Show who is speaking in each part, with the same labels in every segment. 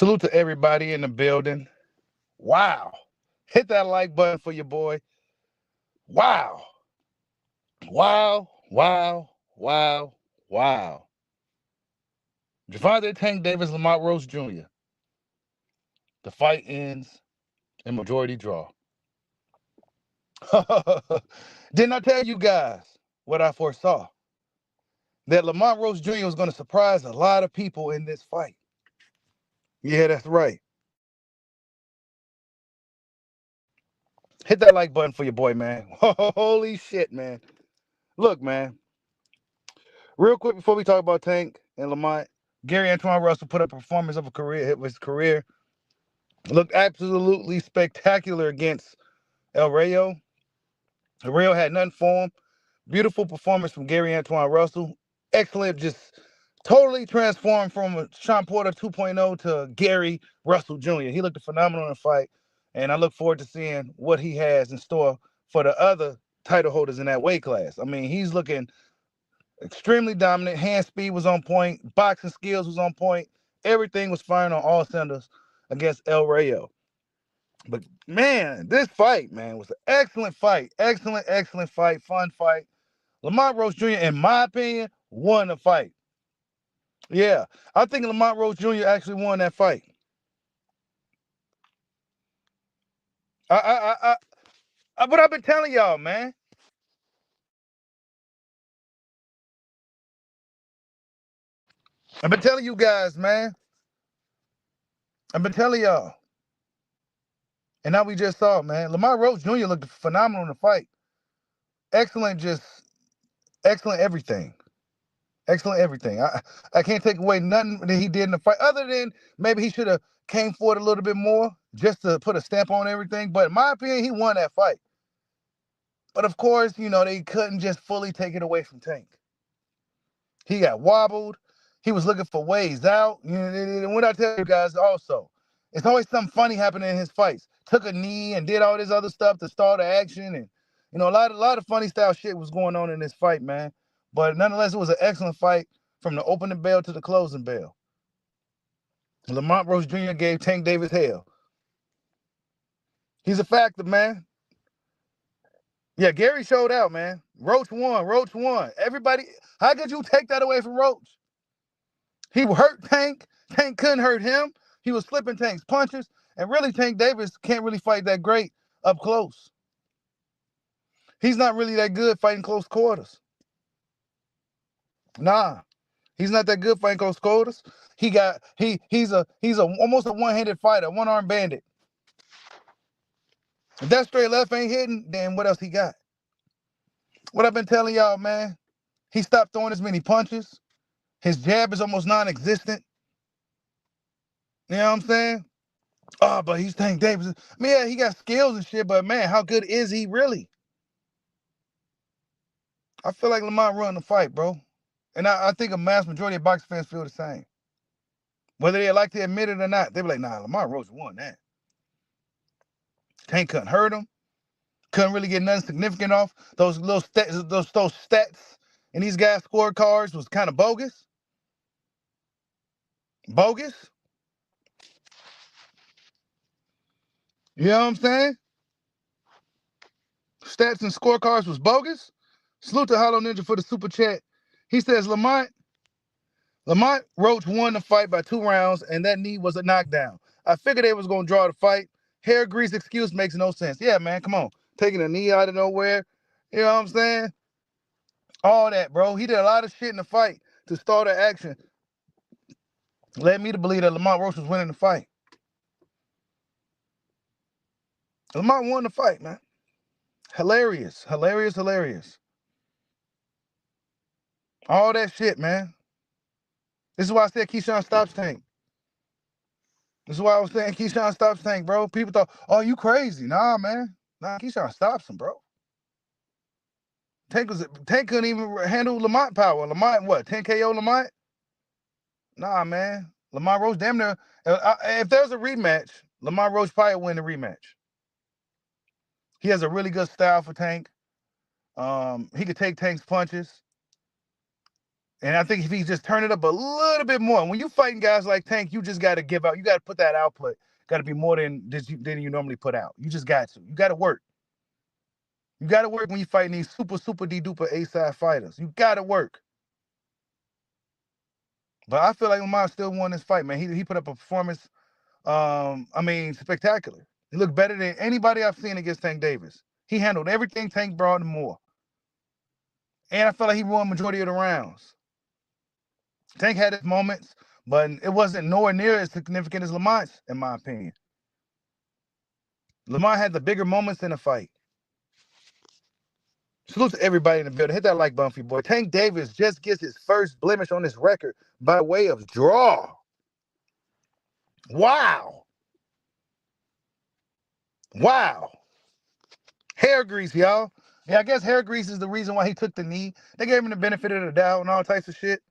Speaker 1: Salute to everybody in the building. Wow. Hit that like button for your boy. Wow. Wow. Wow. Wow. Wow. Gervonta Tank Davis, Lamont Roach Jr. The fight ends in majority draw. Didn't I tell you guys what I foresaw? That Lamont Roach Jr. was going to surprise a lot of people in this fight. Yeah, that's right. Hit that like button for your boy, man. Holy shit, man. Look, man. Real quick before we talk about Tank and Lamont, Gary Antoine Russell put up a performance of his career. Looked absolutely spectacular against El Rayo. El Rayo had nothing for him. Beautiful performance from Gary Antoine Russell. Excellent, just totally transformed from Sean Porter 2.0 to Gary Russell Jr. He looked phenomenal in the fight, and I look forward to seeing what he has in store for the other title holders in that weight class. I mean, he's looking extremely dominant. Hand speed was on point. Boxing skills was on point. Everything was firing on all cylinders against El Rayo. But man, this fight, man, was an excellent fight. Excellent fight. Fun fight. Lamont Roach Jr., in my opinion, won the fight. Yeah, I think Lamont Roach Jr. actually won that fight. But I've been telling y'all, man. I've been telling you guys, man. I've been telling y'all. And now we just saw, man. Lamont Roach Jr. looked phenomenal in the fight. Excellent, excellent everything. Excellent everything. I can't take away nothing that he did in the fight, other than maybe he should have came forward a little bit more just to put a stamp on everything. But in my opinion, he won that fight. But of course, they couldn't just fully take it away from Tank. He got wobbled. He was looking for ways out. What I tell you guys also, it's always something funny happening in his fights. Took a knee and did all this other stuff to start the action, and a lot of funny style shit was going on in this fight, man. But nonetheless, it was an excellent fight from the opening bell to the closing bell. Lamont Roach Jr. gave Tank Davis hell. He's a factor, man. Yeah, Gary showed out, man. Roach won. Everybody, how could you take that away from Roach? He hurt Tank. Tank couldn't hurt him. He was slipping Tank's punches. And really, Tank Davis can't really fight that great up close. He's not really that good fighting close quarters. Nah. He's not that good fighting close quarters. He's almost a one-handed fighter, one-arm bandit. If that straight left ain't hitting, then what else he got? What I've been telling y'all, man, he stopped throwing as many punches. His jab is almost non-existent. You know what I'm saying? Oh, but he's Tank Davis. I mean, yeah, he got skills and shit, but man, how good is he really? I feel like Lamont run the fight, bro. And I think a mass majority of boxing fans feel the same. Whether they like to admit it or not, they be like, nah, Lamont Roach won that. Tank couldn't hurt him. Couldn't really get nothing significant off. Those little stats and these guys' scorecards was kind of bogus. Bogus. You know what I'm saying? Stats and scorecards was bogus. Salute to Hollow Ninja for the super chat. He says Lamont Roach won the fight by 2 rounds, and that knee was a knockdown. I figured they was gonna draw the fight. Hair grease excuse makes no sense. Yeah, man, come on. Taking a knee out of nowhere. You know what I'm saying? All that, bro. He did a lot of shit in the fight to start the action. Led me to believe that Lamont Roach was winning the fight. Lamont won the fight, man. Hilarious. All that shit, man. This is why I said Keyshawn stops Tank. This is why I was saying Keyshawn stops Tank, bro. People thought, oh, you crazy. Nah, man. Nah, Keyshawn stops him, bro. Tank couldn't even handle Lamont power. Lamont, what, 10 KO Lamont? Nah, man. Lamont Roach, damn near. If there's a rematch, Lamont Roach probably win the rematch. He has a really good style for Tank. He could take Tank's punches. And I think if he just turn it up a little bit more, when you fighting guys like Tank, you just got to give out. You got to put that output. Got to be more than you normally put out. You just got to. You got to work. You got to work when you fighting these super D-duper A-side fighters. You got to work. But I feel like Lamont still won this fight, man. He put up a performance, spectacular. He looked better than anybody I've seen against Tank Davis. He handled everything Tank brought and more. And I felt like he won majority of the rounds. Tank had his moments, but it wasn't nowhere near as significant as Lamont's, in my opinion. Lamont had the bigger moments in the fight. Salute to everybody in the building. Hit that like button for your boy. Tank Davis just gets his first blemish on his record by way of draw. Wow. Wow. Hair grease, y'all. Yeah, I guess hair grease is the reason why he took the knee. They gave him the benefit of the doubt and all types of shit.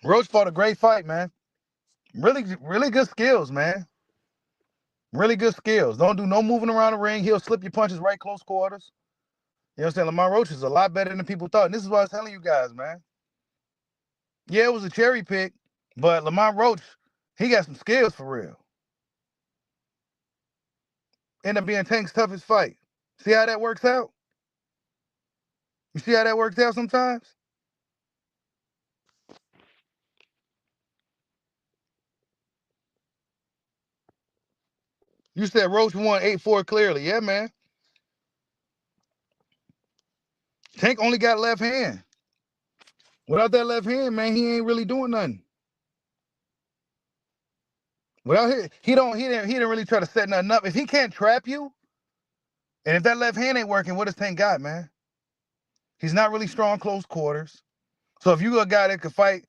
Speaker 1: Roach fought a great fight, man. Really, really good skills, man. Really good skills. Don't do no moving around the ring. He'll slip your punches right close quarters. You know what I'm saying? Lamont Roach is a lot better than people thought. And this is what I was telling you guys, man. Yeah, it was a cherry pick, but Lamont Roach, he got some skills for real. Ended up being Tank's toughest fight. See how that works out? You see how that works out sometimes? You said Roach won 8-4 clearly. Yeah, man. Tank only got left hand. Without that left hand, man, he ain't really doing nothing. Without he didn't really try to set nothing up. If he can't trap you, and if that left hand ain't working, what does Tank got, man? He's not really strong close quarters. So if you a guy that could fight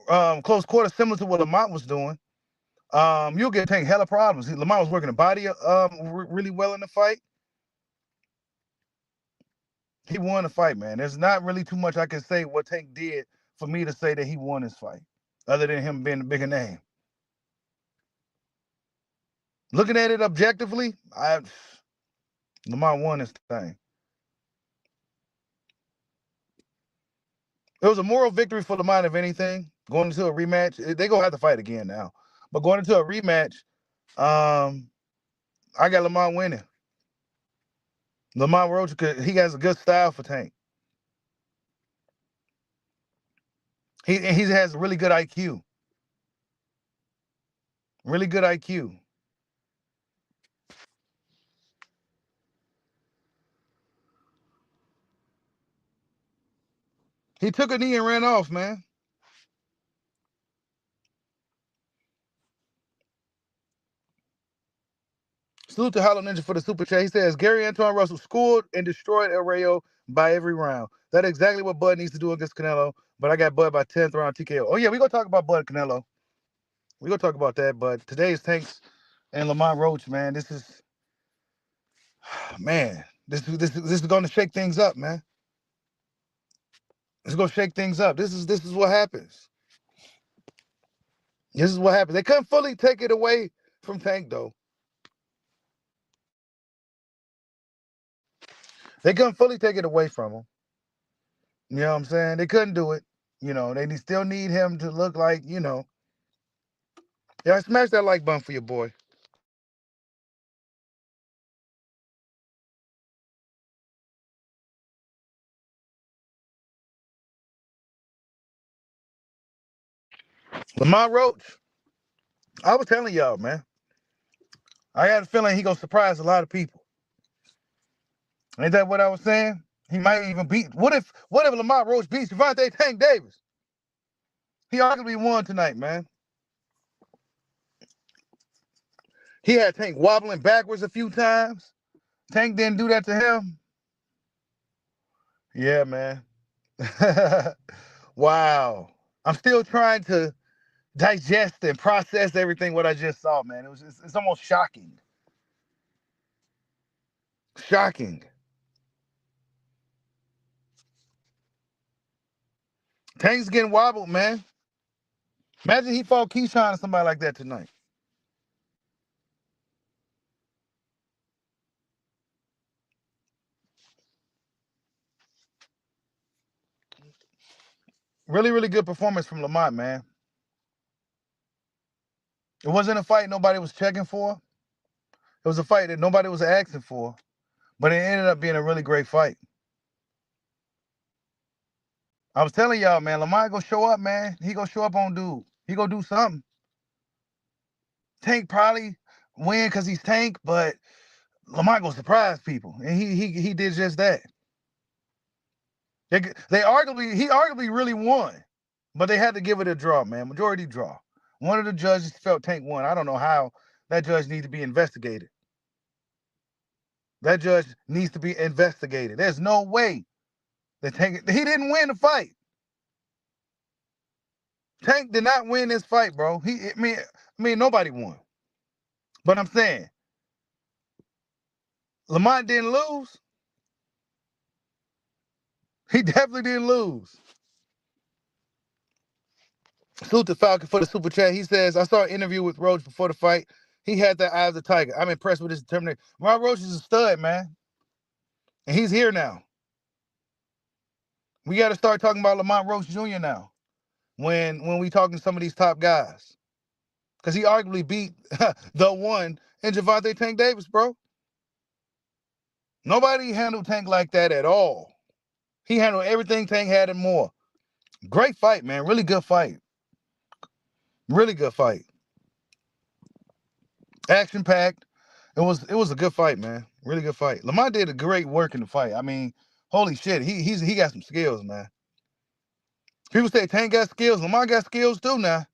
Speaker 1: close quarters similar to what Lamont was doing, you'll get Tank hella problems. Lamont was working the body really well in the fight. He won the fight, man. There's not really too much I can say what Tank did for me to say that he won this fight, other than him being a bigger name. Looking at it objectively, Lamont won this thing. It was a moral victory for Lamont, if anything. Going into a rematch, they're going to have to fight again now. But going into a rematch, I got Lamont winning. Lamont Roach, he has a good style for Tank. He has really good IQ. Really good IQ. He took a knee and ran off, man. Salute to Hollow Ninja for the super chat. He says, Gary Antoine Russell schooled and destroyed El Rayo by every round. That's exactly what Bud needs to do against Canelo, but I got Bud by 10th round TKO. Oh, yeah, we're going to talk about Bud and Canelo. We're going to talk about that, but today's Tanks and Lamont Roach, man, this is going to shake things up, man. It's going to shake things up. This is what happens. This is what happens. They couldn't fully take it away from Tank, though. They couldn't fully take it away from him. You know what I'm saying? They couldn't do it. You know, they still need him to look like, you know. Yeah, smash that like button for your boy. Lamont Roach, I was telling y'all, man. I had a feeling he gonna surprise a lot of people. Ain't that what I was saying? He might even beat. What if Lamont Roach beats Gervonta Tank Davis? He arguably won tonight, man. He had Tank wobbling backwards a few times. Tank didn't do that to him. Yeah, man. Wow. I'm still trying to digest and process everything what I just saw, man. It's almost shocking. Shocking. Tank's getting wobbled, man. Imagine he fought Keyshawn or somebody like that tonight. Really, really good performance from Lamont, man. It wasn't a fight nobody was checking for. It was a fight that nobody was asking for, but it ended up being a really great fight. I was telling y'all, man, Lamont gonna show up, man. He gonna show up on dude. He gonna do something. Tank probably win because he's Tank, but Lamont gonna surprise people, and he did just that. He arguably really won, but they had to give it a draw, man. Majority draw. One of the judges felt Tank won. I don't know how. That judge needs to be investigated. That judge needs to be investigated. There's no way that Tank. He didn't win the fight. Tank did not win this fight, bro. I mean, nobody won. But I'm saying, Lamont didn't lose. He definitely didn't lose. Salute to Falcon for the super chat. He says, I saw an interview with Roach before the fight. He had the eye of the tiger. I'm impressed with his determination. Ron Roach is a stud, man. And he's here now. We got to start talking about Lamont Roach Jr. now when we talking to some of these top guys. Because he arguably beat the one in Gervonta Tank Davis, bro. Nobody handled Tank like that at all. He handled everything Tank had and more. Great fight, man. Really good fight. Really good fight. Action-packed. It was a good fight, man. Really good fight. Lamont did a great work in the fight. I mean, holy shit, he got some skills, man. People say Tank got skills. Lamont got skills too now.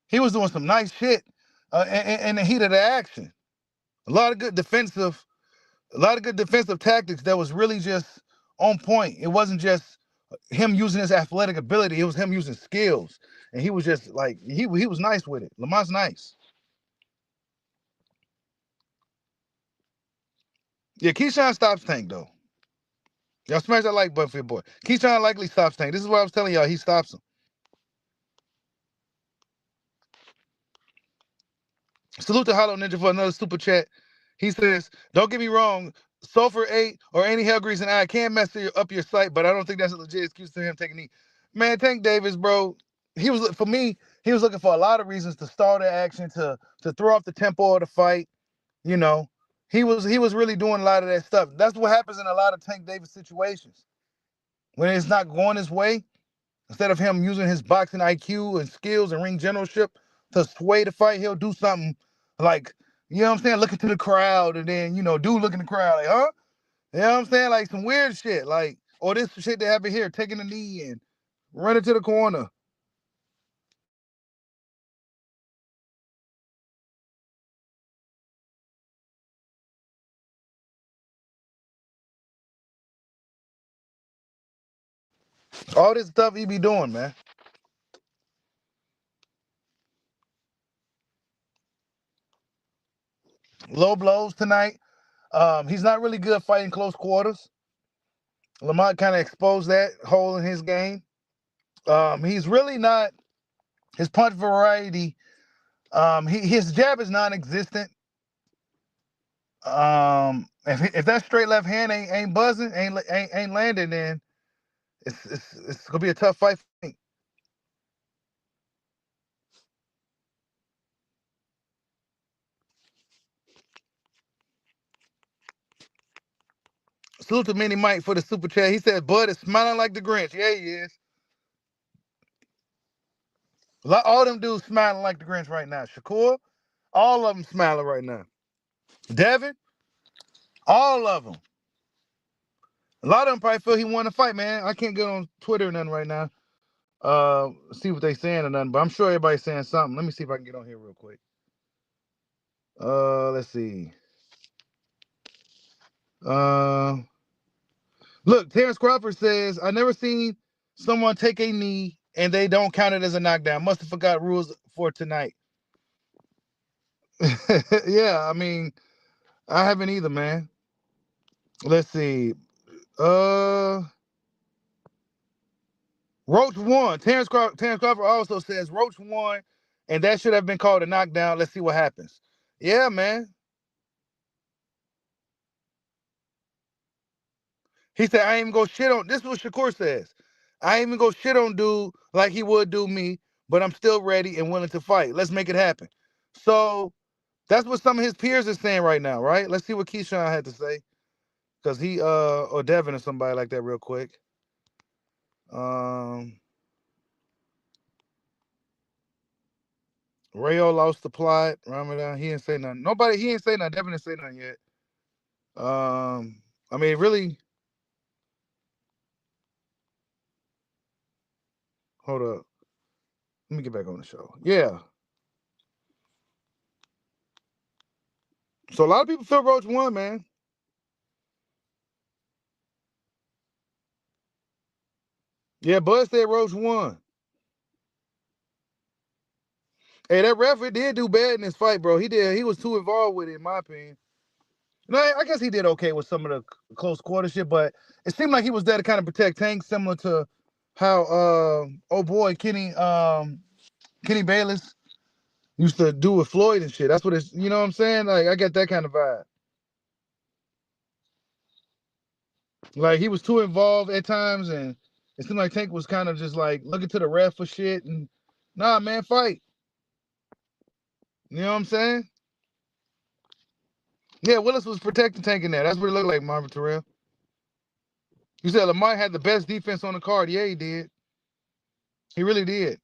Speaker 1: He was doing some nice shit in the heat of the action. A lot of good defensive tactics that was really just on point. It wasn't just him using his athletic ability. It was him using skills. And he was just like, he was nice with it. Lamont's nice. Yeah, Keyshawn stops Tank, though. Y'all smash that like button for your boy. Keyshawn likely stops Tank. This is what I was telling y'all. He stops him. Salute to Hollow Ninja for another super chat. He says, don't get me wrong, Sulfur 8 or any hell grease and I can mess up your site, but I don't think that's a legit excuse to him taking knee. Man, Tank Davis, bro, he was looking for a lot of reasons to stall the action, to throw off the tempo of the fight. You know, he was really doing a lot of that stuff. That's what happens in a lot of Tank Davis situations. When it's not going his way, instead of him using his boxing IQ and skills and ring generalship to sway the fight, he'll do something like, you know what I'm saying, looking to the crowd, and then, dude look in the crowd like, huh? You know what I'm saying? Like some weird shit, like, or this shit that happened here, taking a knee and running to the corner. All this stuff he be doing, man. Low blows tonight. He's not really good fighting close quarters. Lamont kind of exposed that hole in his game. He's really not, his punch variety, his jab is non-existent. If that straight left hand ain't buzzing, ain't landing, then it's gonna be a tough fight for me. Salute to Mini Mike for the super chat. He said Bud is smiling like the Grinch. Yeah, he is. All them dudes smiling like the Grinch right now. Shakur, all of them smiling right now. Devin, all of them. A lot of them probably feel he won the fight, man. I can't get on Twitter or nothing right now. See what they saying or nothing, but I'm sure everybody's saying something. Let me see if I can get on here real quick. Let's see. Look, Terrence Crawford says, I never seen someone take a knee and they don't count it as a knockdown. Must have forgot rules for tonight. Yeah, I mean, I haven't either, man. Let's see. Roach won. Terrence Crawford also says Roach won, and that should have been called a knockdown. Let's see what happens. Yeah, man. He said, I ain't even go shit on. This is what Shakur says. I ain't even go shit on dude like he would do me, but I'm still ready and willing to fight. Let's make it happen. So that's what some of his peers are saying right now, right? Let's see what Keyshawn had to say. Cause he or Devin or somebody like that real quick. Rayo lost the plot. Ramadan, he didn't say nothing. He didn't say nothing. Devin didn't say nothing yet. I mean, really. Hold up. Let me get back on the show. Yeah. So a lot of people feel Roach won, man. Yeah, Bud said Roach won. Hey, that referee did do bad in this fight, bro. He did. He was too involved with it, in my opinion. No, I guess he did okay with some of the close quarter shit, but it seemed like he was there to kind of protect Tank, similar to how oh boy Kenny Bayless used to do with Floyd and shit. That's what it's, you know what I'm saying? Like, I get that kind of vibe. Like, he was too involved at times, and it seemed like Tank was kind of just like looking to the ref for shit. And nah, man, fight. You know what I'm saying? Yeah, Willis was protecting Tank in there. That's what it looked like, Marvin Terrell. You said Lamont had the best defense on the card. Yeah, he did. He really did.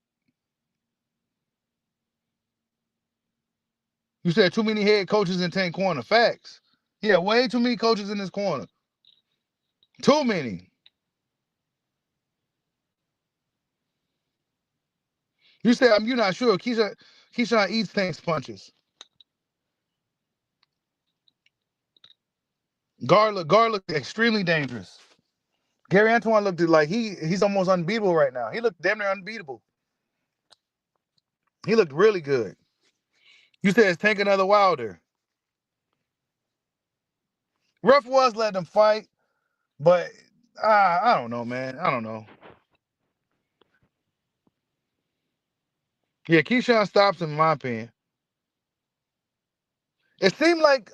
Speaker 1: You said too many head coaches in Tank corner. Facts. Yeah, way too many coaches in this corner. Too many. You said you're not sure. Keyshawn eats Tank's punches. Guard looked extremely dangerous. Gary Antoine looked like he's almost unbeatable right now. He looked damn near unbeatable. He looked really good. You said it's Tank another Wilder. Ref was letting them fight, but I don't know, man. I don't know. Yeah, Keyshawn stops him, in my opinion. It seemed like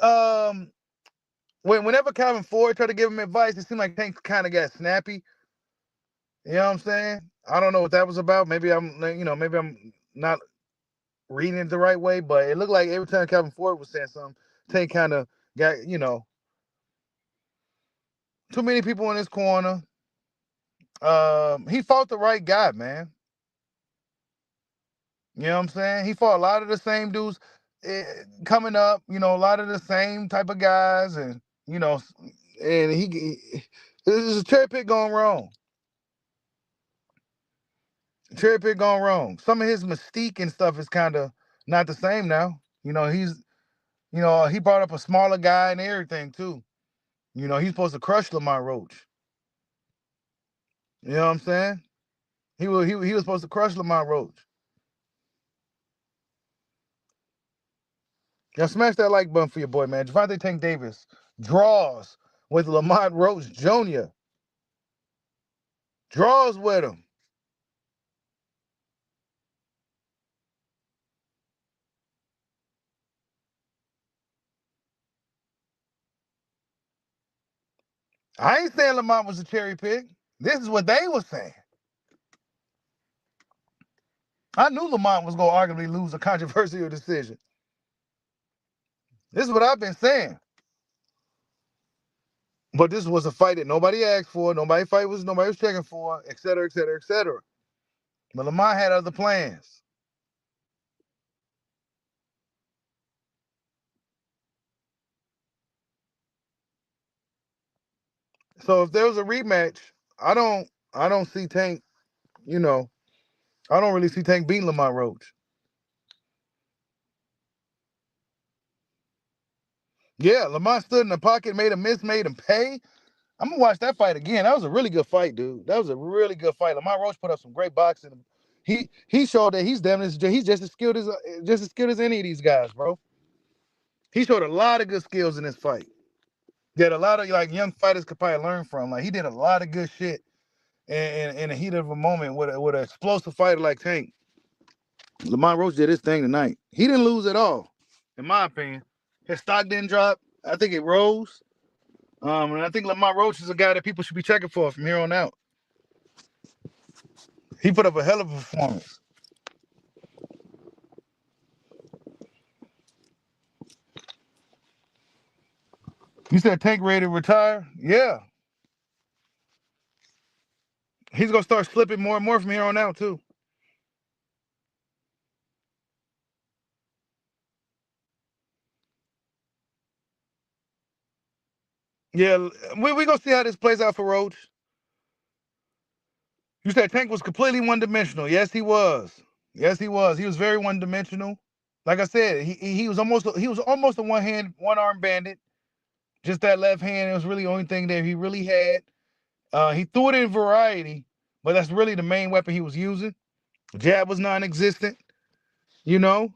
Speaker 1: whenever Calvin Ford tried to give him advice, it seemed like Tank kind of got snappy. You know what I'm saying? I don't know what that was about. Maybe I'm not reading it the right way, but it looked like every time Calvin Ford was saying something, Tank kind of got, too many people in his corner. He fought the right guy, man. You know what I'm saying? He fought a lot of the same dudes coming up, a lot of the same type of guys, and he this is a cherry pick gone wrong. Cherry pick gone wrong. Some of his mystique and stuff is kind of not the same now. He brought up a smaller guy and everything too. He's supposed to crush Lamont Roach. You know what I'm saying? He was supposed to crush Lamont Roach. Now smash that like button for your boy, man. Gervonta Tank Davis draws with Lamont Roach Jr. Draws with him. I ain't saying Lamont was a cherry pick. This is what they were saying. I knew Lamont was going to arguably lose a controversial decision. This is what I've been saying. But this was a fight that nobody asked for. Nobody was checking for, et cetera, et cetera, et cetera. But Lamont had other plans. So if there was a rematch, I don't see Tank, I don't really see Tank beating Lamont Roach. Yeah, Lamont stood in the pocket, made a miss, made him pay. I'm gonna watch that fight again. That was a really good fight, dude. That was a really good fight. Lamont Roach put up some great boxing. He showed that he's just as skilled as any of these guys, bro. He showed a lot of good skills in this fight that a lot of young fighters could probably learn from. Like, he did a lot of good shit in the heat of a moment with an explosive fighter like Tank. Lamont Roach did his thing tonight. He didn't lose at all, in my opinion. His stock didn't drop. I think it rose. And I think Lamont Roach is a guy that people should be checking for from here on out. He put up a hell of a performance. You said Tank ready to retire? Yeah. He's gonna start slipping more and more from here on out too. Yeah, we gonna see how this plays out for Roach. You said Tank was completely one-dimensional. Yes, he was. Yes, he was. He was very one-dimensional. Like I said, he was almost a one-arm bandit. Just that left hand. It was really the only thing that he really had. He threw it in variety, but that's really the main weapon he was using. Jab was non-existent. You know,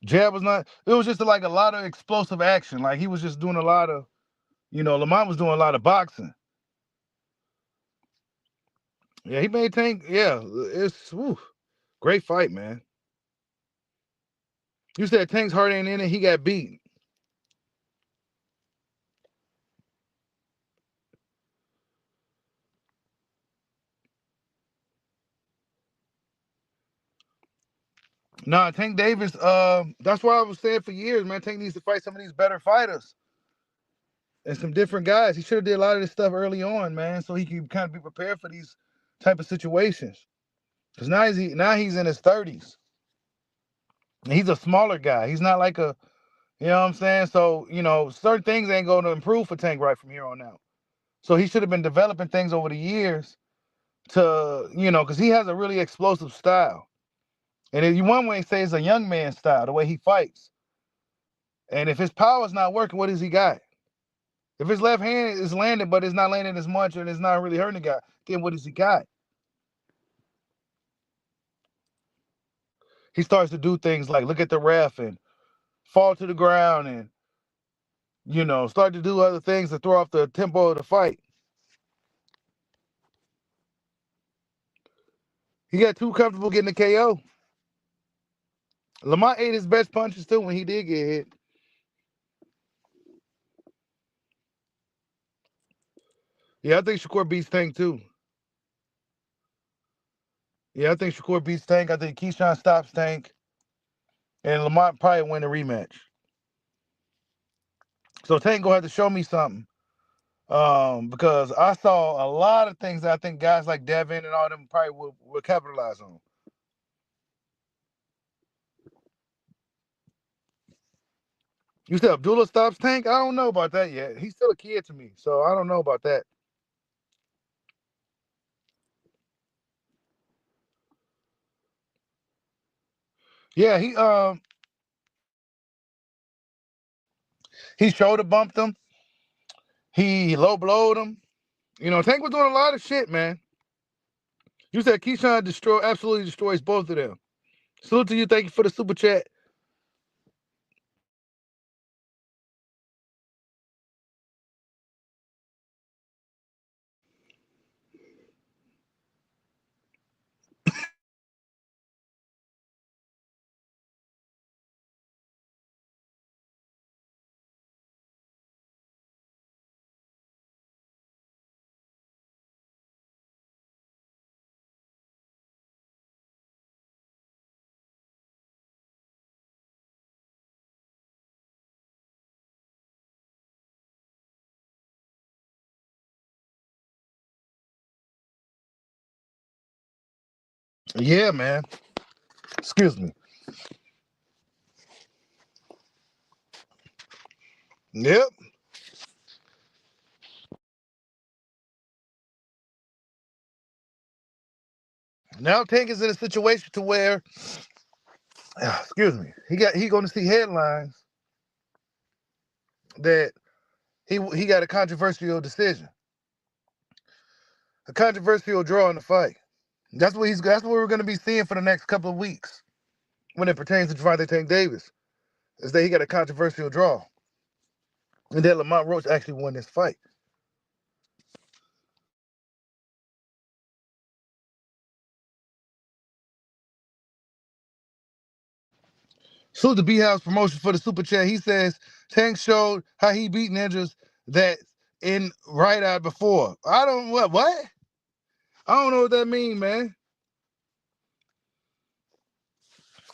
Speaker 1: jab was not. It was just like a lot of explosive action. Like he was just doing a lot of. Lamont was doing a lot of boxing. Yeah, he made Tank. Yeah, it's great fight, man. You said Tank's heart ain't in it. He got beat. Nah, Tank Davis. That's why I was saying for years, man. Tank needs to fight some of these better fighters and some different guys. He should have did a lot of this stuff early on, man, so he can kind of be prepared for these type of situations. Because now he's in his 30s. And he's a smaller guy. He's not like a, you know what I'm saying? So, certain things ain't going to improve for Tank right from here on out. So he should have been developing things over the years to, because he has a really explosive style. And if you one way say it's a young man style, the way he fights. And if his power's not working, what does he got? If his left hand is landing, but it's not landing as much and it's not really hurting the guy, then what does he got? He starts to do things like look at the ref and fall to the ground and, start to do other things to throw off the tempo of the fight. He got too comfortable getting the KO. Lamont ate his best punches too when he did get hit. Yeah, I think Shakur beats Tank too. Yeah, I think Shakur beats Tank. I think Keyshawn stops Tank. And Lamont probably win the rematch. So Tank gonna have to show me something. Because I saw a lot of things that I think guys like Devin and all them probably will capitalize on. You said Abdullah stops Tank? I don't know about that yet. He's still a kid to me, so I don't know about that. Yeah, he shoulder bumped him. He low blowed him. Tank was doing a lot of shit, man. You said Keyshawn absolutely destroys both of them. Salute to you. Thank you for the super chat. Yeah, man. Excuse me. Yep. Now Tank is in a situation to where, excuse me, he going to see headlines that he got a controversial decision, a controversial draw in the fight. That's what we're going to be seeing for the next couple of weeks when it pertains to Gervonta Tank Davis, is that he got a controversial draw, and that Lamont Roach actually won this fight. Salute the B-House promotion for the super chat. He says Tank showed how he beat ninjas that in right out before. I don't what? I don't know what that mean, man.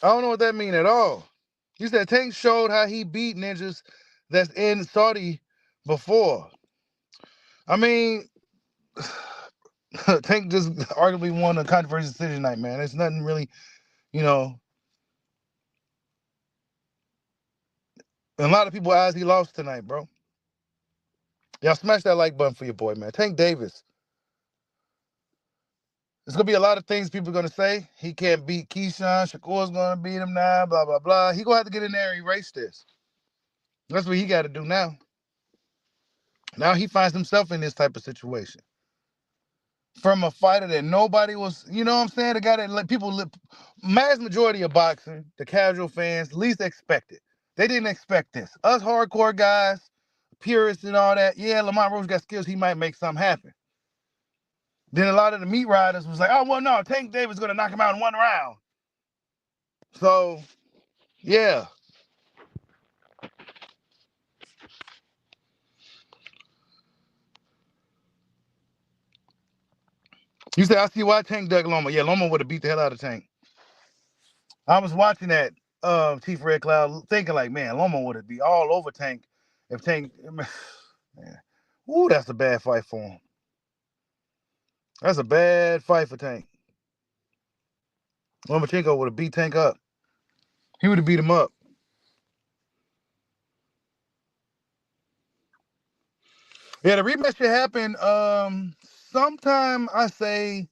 Speaker 1: I don't know what that mean at all. You said Tank showed how he beat ninjas that's in Saudi before. I mean, Tank just arguably won a controversial decision night, man. There's nothing really, you know. In a lot of people's eyes, he lost tonight, bro. Y'all smash that like button for your boy, man. Tank Davis. There's gonna be a lot of things people are gonna say. He can't beat Keyshawn. Shakur's gonna beat him now. Blah blah blah. He gonna have to get in there and erase this. That's what he got to do now. Now he finds himself in this type of situation from a fighter that nobody was. You know what I'm saying? The guy that let people, mass majority of boxing, the casual fans, least expected. They didn't expect this. Us hardcore guys, purists and all that. Yeah, Lamont Roach got skills. He might make something happen. Then a lot of the meat riders was like, oh, well, no, Tank Davis going to knock him out in one round. So, yeah. You said, I see why Tank dug Loma. Yeah, Loma would have beat the hell out of Tank. I was watching that Chief Red Cloud thinking like, man, Loma would have be all over Tank if Tank, man. Ooh, that's a bad fight for him. That's a bad fight for Tank. Lomachenko would have beat Tank up. He would have beat him up. Yeah, the rematch should happen sometime, I say,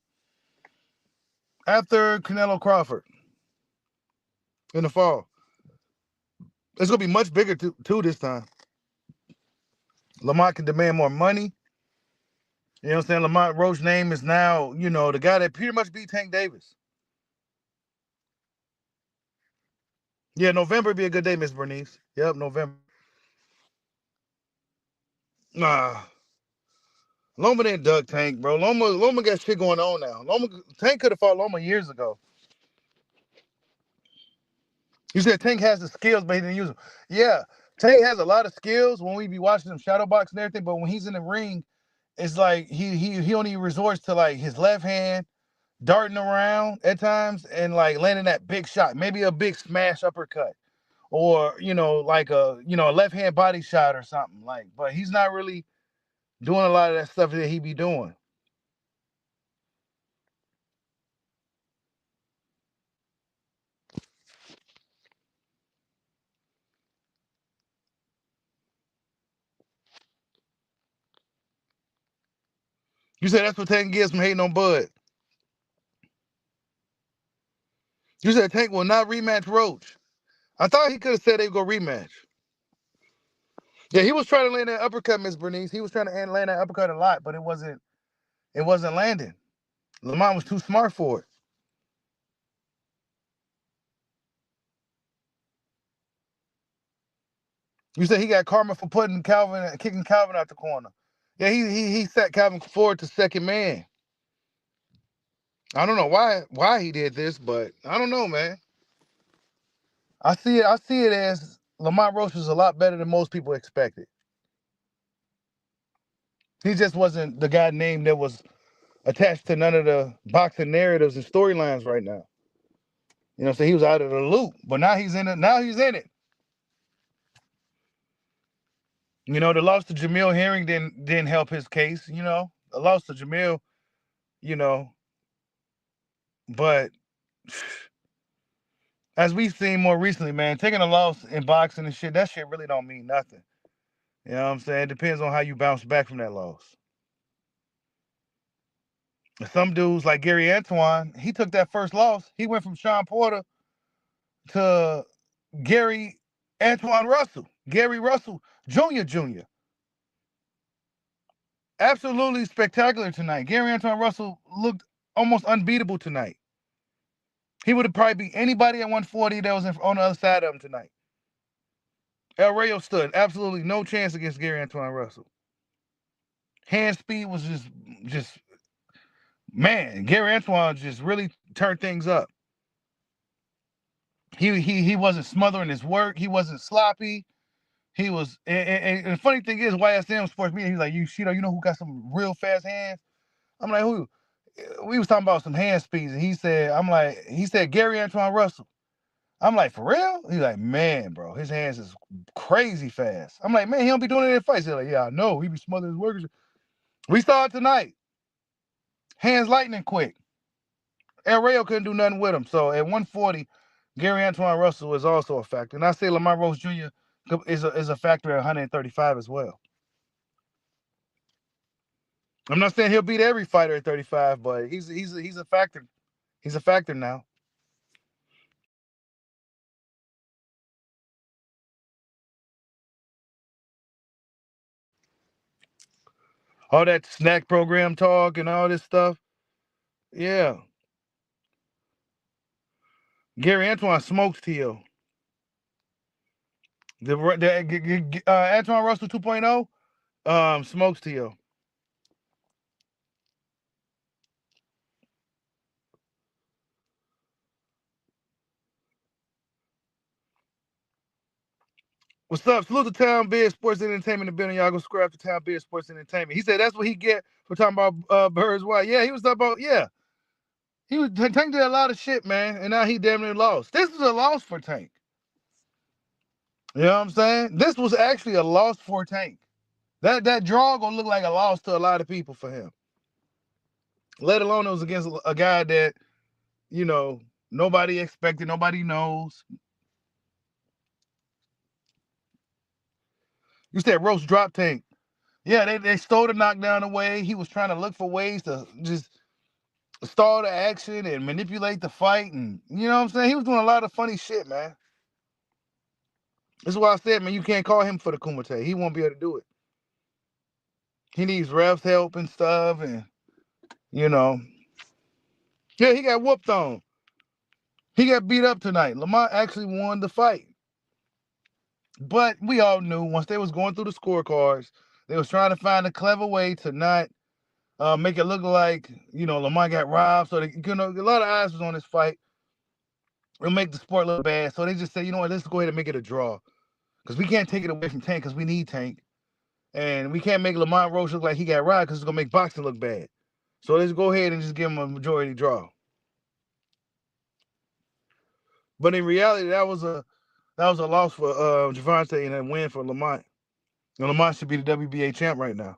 Speaker 1: after Canelo Crawford in the fall. It's going to be much bigger, too, this time. Lamont can demand more money. You know what I'm saying? Lamont Roach's name is now, you know, the guy that pretty much beat Tank Davis. Yeah, November would be a good day, Miss Bernice. Yep, November. Nah. Loma didn't dug Tank, bro. Loma got shit going on now. Tank could have fought Loma years ago. You said Tank has the skills, but he didn't use them. Yeah, Tank has a lot of skills when we be watching him shadow box and everything, but when he's in the ring, it's like he only resorts to like his left hand, darting around at times and like landing that big shot, maybe a big smash uppercut. Or, you know, like a left hand body shot or something. Like, but he's not really doing a lot of that stuff that he be doing. You said that's what Tank gets from hating on Bud. You said Tank will not rematch Roach. I thought he could have said they would go rematch. Yeah, he was trying to land that uppercut, Miss Bernice. He was trying to land that uppercut a lot, but it wasn't landing. Lamont was too smart for it. You said he got karma for kicking Calvin out the corner. Yeah, he set Calvin forward to second man. I don't know why he did this, but I don't know, man. I see it as Lamont Roach was a lot better than most people expected. He just wasn't the guy named that was attached to none of the boxing narratives and storylines right now. You know, so he was out of the loop. But now he's in it. You know, the loss to Jamil Herring didn't help his case, you know. The loss to Jamil, you know, but as we've seen more recently, man, taking a loss in boxing and shit, that shit really don't mean nothing. You know what I'm saying? It depends on how you bounce back from that loss. Some dudes like Gary Antoine, he took that first loss. He went from Sean Porter to Gary Antoine Russell, Gary Russell Jr. Absolutely spectacular tonight. Gary Antoine Russell looked almost unbeatable tonight. He would have probably beat anybody at 140 that was on the other side of him tonight. El Rayo stood absolutely no chance against Gary Antoine Russell. Hand speed was just man. Gary Antoine just really turned things up. He wasn't smothering his work. He wasn't sloppy. He was, and the funny thing is, YSM Sports Media, he's like, you know who got some real fast hands? I'm like, who? We was talking about some hand speeds, and he said Gary Antoine Russell. I'm like, for real? He's like, man, bro, his hands is crazy fast. I'm like, man, he don't be doing it in fights. He's like, yeah, I know. He be smothering his workers. We saw it tonight. Hands lightning quick. El Rayo couldn't do nothing with him. So at 140, Gary Antoine Russell is also a factor. And I say Lamont Roach Jr. is a factor at 135 as well. I'm not saying he'll beat every fighter at 35, but he's a factor. He's a factor now. All that snack program talk and all this stuff. Yeah. Gary Antoine smokes T.O. Antoine Russell 2.0 smokes T.O. What's up? Salute to Town Biz Sports Entertainment and building. Y'all go subscribe to Town Biz Sports Entertainment. He said that's what he get for talking about Birds White. Yeah, he was talking about, yeah. Tank did a lot of shit, man, and now he damn near lost. This was a loss for Tank. You know what I'm saying? This was actually a loss for Tank. That draw gonna look like a loss to a lot of people for him. Let alone it was against a guy that, nobody expected, nobody knows. You said Roach dropped Tank. Yeah, they stole the knockdown away. He was trying to look for ways to just stall the action and manipulate the fight, and you know what I'm saying? He was doing a lot of funny shit, man. This is why I said, man, you can't call him for the Kumite. He won't be able to do it. He needs refs help and stuff, and yeah, he got whooped on. He got beat up tonight. Lamont actually won the fight. But we all knew once they was going through the scorecards, they was trying to find a clever way to not make it look like, Lamont got robbed. So, a lot of eyes was on this fight. It'll make the sport look bad. So they just said, you know what, let's go ahead and make it a draw. Because we can't take it away from Tank because we need Tank. And we can't make Lamont Roach look like he got robbed because it's going to make boxing look bad. So let's go ahead and just give him a majority draw. But in reality, that was a loss for Gervonta and a win for Lamont. And Lamont should be the WBA champ right now.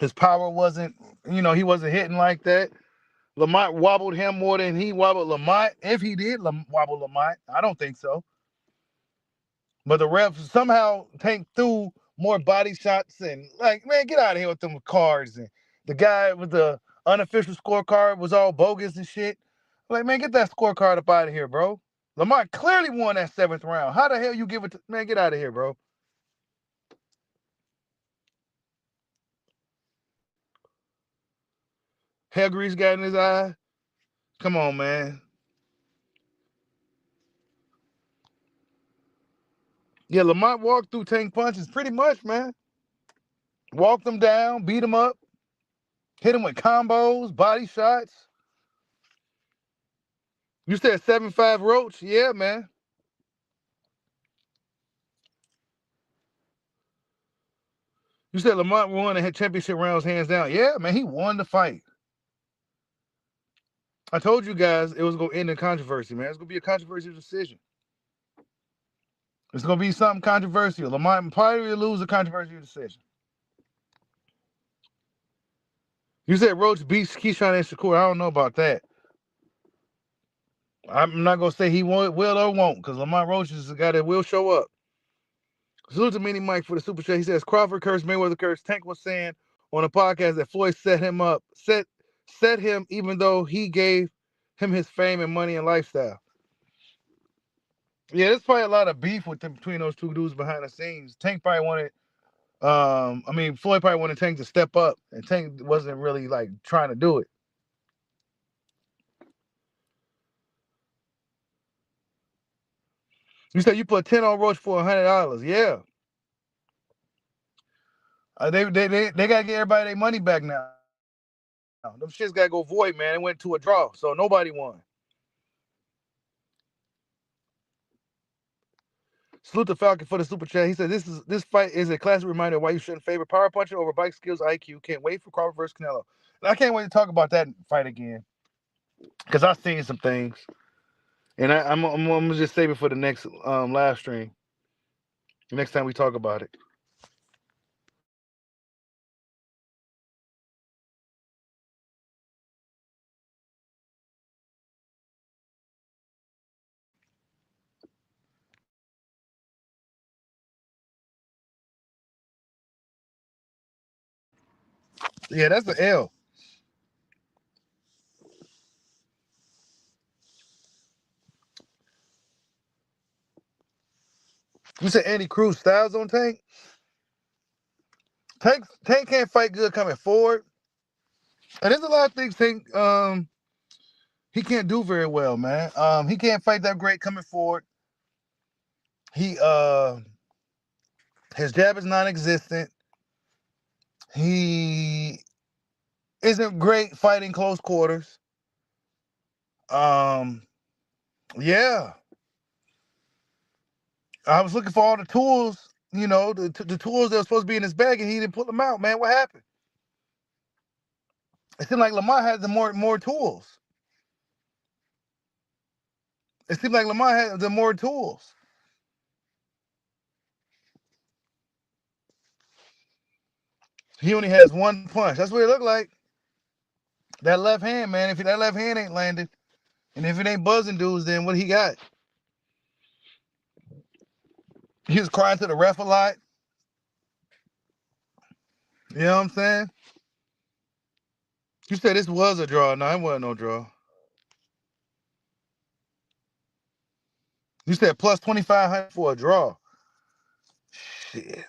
Speaker 1: His power wasn't, he wasn't hitting like that. Lamont wobbled him more than he wobbled Lamont. If he did wobble Lamont, I don't think so. But the ref somehow Tank threw more body shots and man, get out of here with them cards. And the guy with the unofficial scorecard was all bogus and shit. Like, man, get that scorecard up out of here, bro. Lamont clearly won that 7th round. How the hell you give it to, man, get out of here, bro. Hair grease got in his eye. Come on, man. Yeah, Lamont walked through Tank punches pretty much, man. Walked him down, beat him up, hit him with combos, body shots. You said 7-5 Roach? Yeah, man. You said Lamont won and had championship rounds hands down. Yeah, man, he won the fight. I told you guys it was going to end in controversy, man. It's going to be a controversial decision. It's going to be something controversial. Lamont probably will lose a controversial decision. You said Roach beats Keyshawn and Shakur. I don't know about that. I'm not going to say he will or won't because Lamont Roach is the guy that will show up. Salute to Mini Mike for the super chat. He says Crawford cursed, Mayweather cursed. Tank was saying on a podcast that Floyd set him up, set him even though he gave him his fame and money and lifestyle. Yeah, there's probably a lot of beef between those two dudes behind the scenes. Tank probably wanted, Floyd probably wanted Tank to step up, and Tank wasn't really trying to do it. You said you put 10 on Roach for $100. Yeah. They gotta get everybody their money back now. Them shits gotta go void, man. It went to a draw, so nobody won. Salute the Falcon for the super chat. He said this fight is a classic reminder of why you shouldn't favor power punching over bike skills, IQ. Can't wait for Crawford versus Canelo. And I can't wait to talk about that fight again because I've seen some things, and I'm gonna just save it for the next live stream. The next time we talk about it. Yeah, that's the L. You said Andy Cruz styles on Tank? Tank can't fight good coming forward. And there's a lot of things Tank he can't do very well, man. He can't fight that great coming forward. He his jab is non-existent. He isn't great fighting close quarters. Yeah. I was looking for all the tools, the tools that were supposed to be in his bag, and he didn't put them out, man. What happened? It seemed like Lamont had the more tools. It seemed like Lamont had the more tools. He only has one punch. That's what it looked like. That left hand, man. If that left hand ain't landed, and if it ain't buzzing dudes, then what he got? He was crying to the ref a lot. You know what I'm saying? You said this was a draw. No, it wasn't no draw. You said plus 2,500 for a draw. Shit.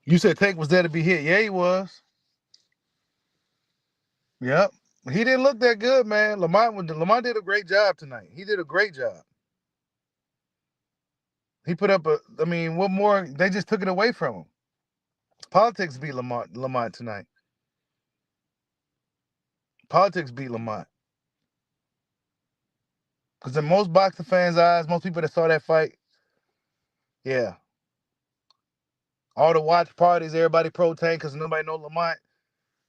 Speaker 1: You said Tank was there to be hit. Yeah, he was. Yep. He didn't look that good, man. Lamont did a great job tonight. He did a great job. He put up what more? They just took it away from him. Politics beat Lamont tonight. Politics beat Lamont. Because in most boxing fans' eyes, most people that saw that fight, yeah. All the watch parties, everybody pro Tank because nobody know Lamont.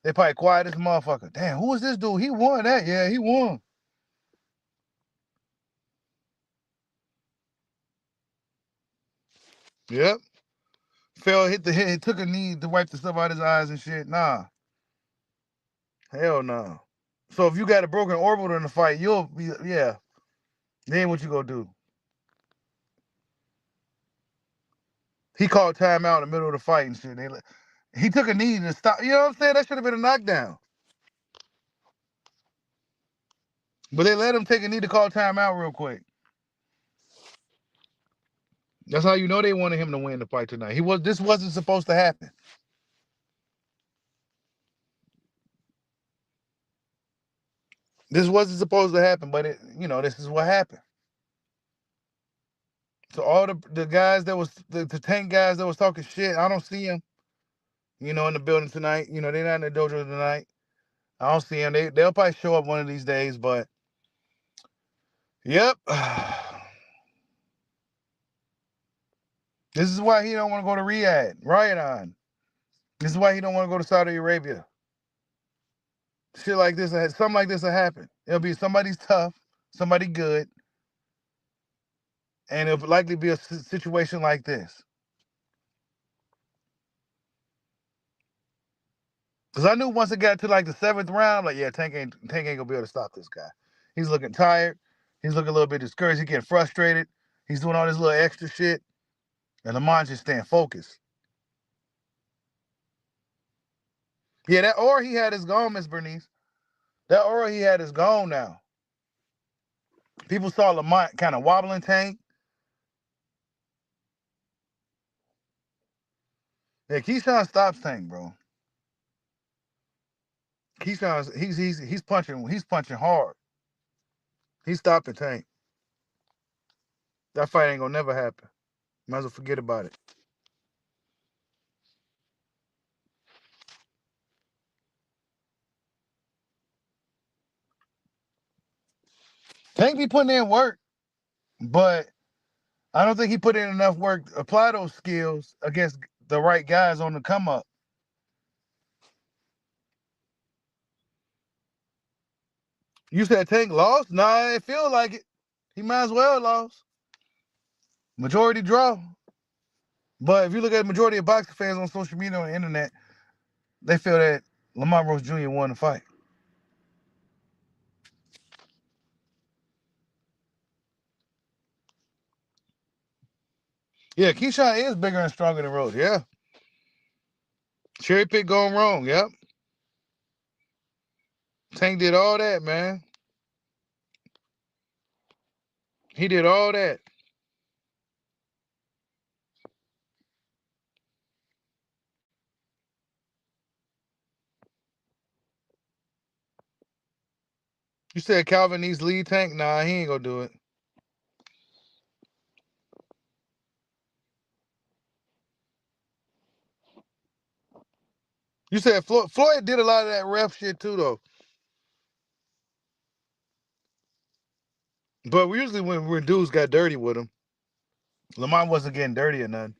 Speaker 1: They probably quiet as a motherfucker. Damn, who is this dude? He won that. Yeah, he won. Yep. Fell, hit the head, he took a knee to wipe the stuff out of his eyes and shit. Nah. Hell no. So if you got a broken orbital in the fight, you'll be, yeah. Then what you gonna do? He called timeout in the middle of the fight and shit. He took a knee to stop. You know what I'm saying? That should have been a knockdown. But they let him take a knee to call timeout real quick. That's how you know they wanted him to win the fight tonight. This wasn't supposed to happen. This wasn't supposed to happen, but this is what happened. So all the guys that was the Tank guys that was talking shit, I don't see them, in the building tonight. They're not in the dojo tonight. I don't see them. They'll probably show up one of these days, but yep. This is why he don't want to go to Riyadh. This is why he don't want to go to Saudi Arabia. Shit like this, something like this will happen. It'll be somebody's tough, somebody good, and it'll likely be a situation like this. Because I knew once it got to like the 7th round, I'm like, yeah, Tank ain't gonna be able to stop this guy. He's looking tired. He's looking a little bit discouraged. He's getting frustrated. He's doing all this little extra shit. And Lamont's just staying focused. Yeah, that aura he had is gone, Miss Bernice. That aura he had is gone now. People saw Lamont kind of wobbling Tank. Yeah, Keyshawn stops Tank, bro. Keyshawn's he's punching hard. He's stopping Tank. That fight ain't gonna never happen. Might as well forget about it. Tank be putting in work, but I don't think he put in enough work to apply those skills against the right guys on the come up. You said Tank lost? Nah, it feel like it. He might as well lost. Majority draw. But if you look at the majority of boxing fans on social media and the internet, they feel that Lamont Roach Jr. won the fight. Yeah, Keyshawn is bigger and stronger than Roach. Yeah. Cherry pick going wrong. Yep. Tank did all that, man. He did all that. You said Calvin needs lead Tank? Nah, he ain't gonna do it. You said Floyd did a lot of that ref shit too, though. But usually when dudes got dirty with him, Lamont wasn't getting dirty or nothing.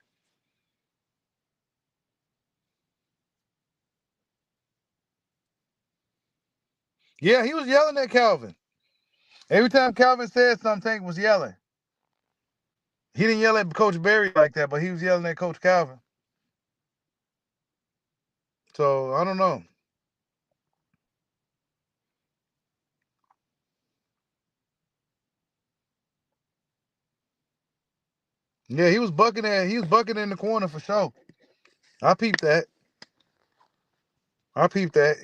Speaker 1: Yeah, he was yelling at Calvin. Every time Calvin said something, Tank was yelling. He didn't yell at Coach Barry like that, but he was yelling at Coach Calvin. So I don't know. Yeah, he was bucking in the corner for sure. I peeped that.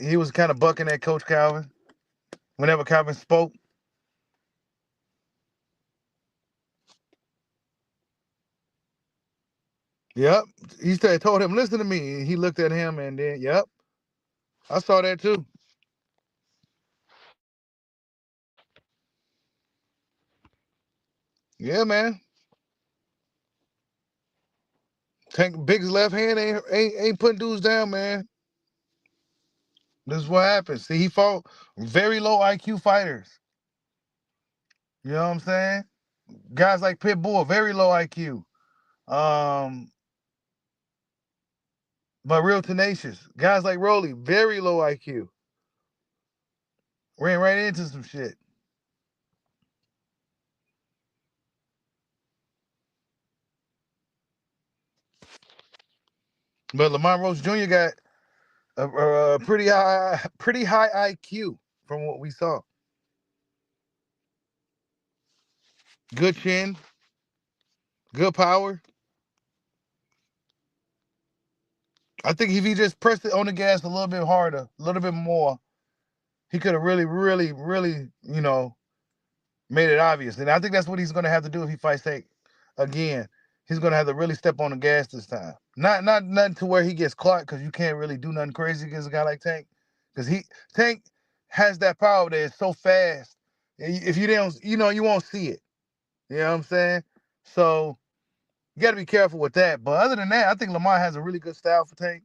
Speaker 1: He was kind of bucking at Coach Calvin whenever Calvin spoke. Yep. He told him, listen to me. And he looked at him and then, yep. I saw that too. Yeah, man. Tank Big's left hand ain't putting dudes down, man. This is what happens. See, he fought very low IQ fighters. You know what I'm saying? Guys like Pitbull, very low IQ. Um, but real tenacious. Guys like Rolly, very low IQ. Ran right into some shit. But Lamont Roach Jr. got a pretty high IQ from what we saw. Good chin, good power. I think if he just pressed it on the gas a little bit harder, a little bit more, he could have really, really, really, made it obvious. And I think that's what he's going to have to do if he fights Tank again. He's going to have to really step on the gas this time. Not nothing to where he gets caught, because you can't really do nothing crazy against a guy like Tank. Because Tank has that power that is so fast. If you don't, you won't see it. You know what I'm saying? So you got to be careful with that. But other than that, I think Lamont has a really good style for Tank.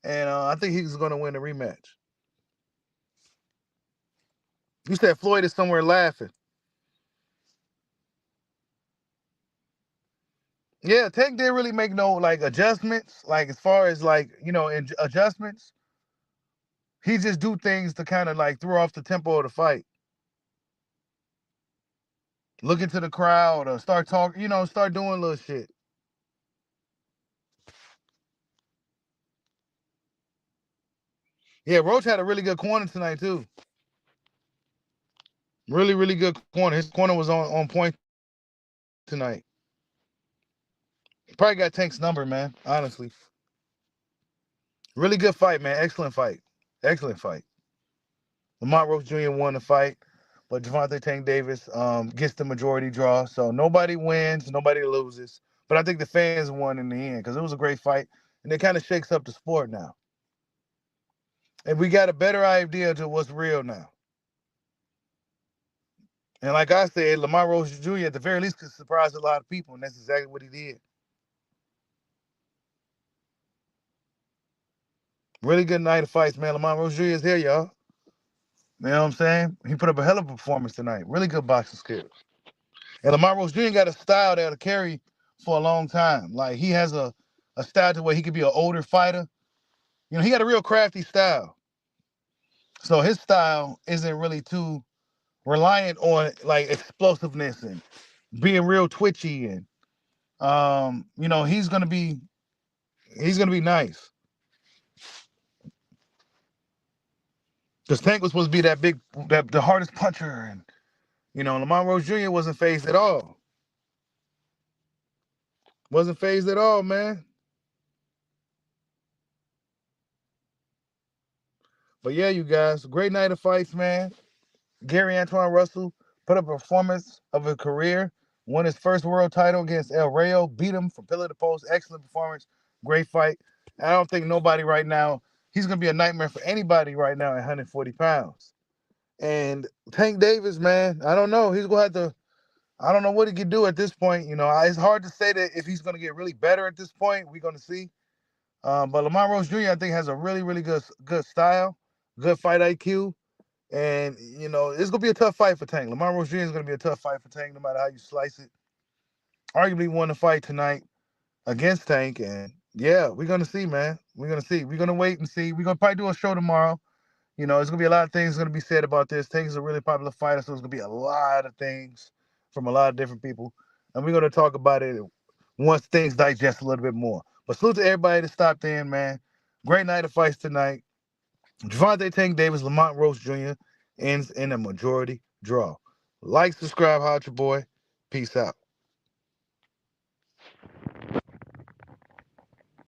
Speaker 1: And I think he's going to win the rematch. You said Floyd is somewhere laughing. Yeah, Tank didn't really make no adjustments, as far as adjustments. He just do things to kind of throw off the tempo of the fight. Look into the crowd or start talking, start doing little shit. Yeah, Roach had a really good corner tonight too. Really, really good corner. His corner was on point tonight. Probably got Tank's number, man. Honestly, really good fight, man. Excellent fight. Excellent fight. Lamont Roach Jr. won the fight, but Gervonta Tank Davis gets the majority draw. So nobody wins, nobody loses. But I think the fans won in the end because it was a great fight, and it kind of shakes up the sport now. And we got a better idea to what's real now. And like I said, Lamont Roach Jr. at the very least could surprise a lot of people, and that's exactly what he did. Really good night of fights, man. Lamont Roach Jr. is here, y'all. You know what I'm saying? He put up a hell of a performance tonight. Really good boxing skills. And Lamont Roach Jr. got a style that'll carry for a long time. Like he has a style to where he could be an older fighter. You know, he got a real crafty style. So his style isn't really too reliant on like explosiveness and being real twitchy and you know, he's gonna be nice. Because Tank was supposed to be that big that the hardest puncher and you know, Lamont Roach Jr. wasn't phased at all. Wasn't phased at all, man. But yeah, you guys, great night of fights, man. Gary Antoine Russell put up a performance of his career, won his first world title against El Rayo, beat him from pillar to post. Excellent performance, great fight. I don't think nobody right now, he's going to be a nightmare for anybody right now at 140 pounds. And Tank Davis, man, I don't know. He's going to have to, I don't know what he can do at this point. You know, it's hard to say that if he's going to get really better at this point. We're going to see. But Lamont Roach Jr., I think, has a really, really good style, good fight IQ. And, you know, it's going to be a tough fight for Tank. Lamont Roach Jr. is going to be a tough fight for Tank no matter how you slice it. Arguably won the fight tonight against Tank. And, yeah, we're going to see, man. We're going to see. We're going to wait and see. We're going to probably do a show tomorrow. You know, there's going to be a lot of things going to be said about this. Tank is a really popular fighter, so there's going to be a lot of things from a lot of different people. And we're going to talk about it once things digest a little bit more. But salute to everybody that stopped in, man. Great night of fights tonight. Gervonta Tank Davis, Lamont Roach Jr. ends in a majority draw. Like, subscribe, holla at your boy. Peace out.